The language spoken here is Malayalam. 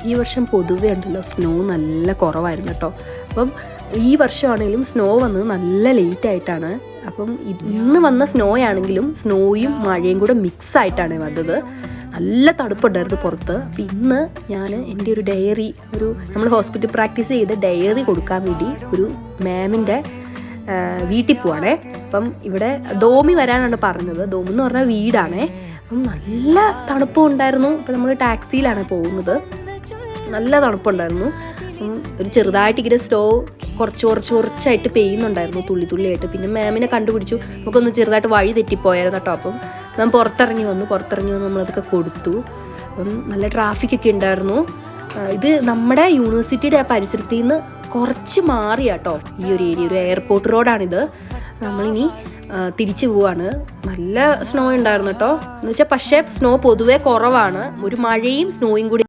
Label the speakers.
Speaker 1: ഈ വർഷം പൊതുവേ ഉണ്ടല്ലോ സ്നോ നല്ല കുറവായിരുന്നു കേട്ടോ. അപ്പം ഈ വർഷമാണെങ്കിലും സ്നോ വന്നത് നല്ല ലേറ്റ് ആയിട്ടാണ്. അപ്പം ഇന്ന് വന്ന സ്നോ ആണെങ്കിലും സ്നോയും മഴയും കൂടെ മിക്സ് ആയിട്ടാണ് വന്നത്. നല്ല തണുപ്പുണ്ടായിരുന്നു പുറത്ത്. അപ്പം ഇന്ന് ഞാൻ എൻ്റെ ഒരു ഡയറി, നമ്മൾ ഹോസ്പിറ്റൽ പ്രാക്ടീസ് ചെയ്ത് ഡയറി കൊടുക്കാൻ വേണ്ടി ഒരു മാമിൻ്റെ വീട്ടിൽ പോവാണേ. അപ്പം ഇവിടെ ഡോമി വരാനാണ് പറഞ്ഞത്. ഡോമി എന്ന് പറഞ്ഞാൽ വീടാണേ. അപ്പം നല്ല തണുപ്പും ഉണ്ടായിരുന്നു. ഇപ്പം നമ്മൾ ടാക്സിയിലാണ് പോകുന്നത്. നല്ല തണുപ്പുണ്ടായിരുന്നു. ഒരു ചെറുതായിട്ട് ഇങ്ങനെ സ്നോ കുറച്ചായിട്ട് പെയ്യുന്നുണ്ടായിരുന്നു, തുള്ളിയായിട്ട്. പിന്നെ മാമിനെ കണ്ടുപിടിച്ചു. നമുക്കൊന്ന് ചെറുതായിട്ട് വഴി തെറ്റിപ്പോയായിരുന്നു കേട്ടോ. അപ്പം മാം പുറത്തിറങ്ങി വന്ന് നമ്മളതൊക്കെ കൊടുത്തു. അപ്പം നല്ല ട്രാഫിക്കൊക്കെ ഉണ്ടായിരുന്നു. ഇത് നമ്മുടെ യൂണിവേഴ്സിറ്റിയുടെ ആ പരിസരത്തിൽ നിന്ന് കുറച്ച് മാറിയാട്ടോ ഈ ഒരു ഏരിയ, ഒരു എയർപോർട്ട് റോഡാണിത്. നമ്മളിനി തിരിച്ചു പോവാണ്. നല്ല സ്നോ ഉണ്ടായിരുന്നു കേട്ടോ. എന്ന് വെച്ചാൽ പക്ഷേ സ്നോ പൊതുവേ കുറവാണ്. ഒരു മഴയും സ്നോയും കൂടി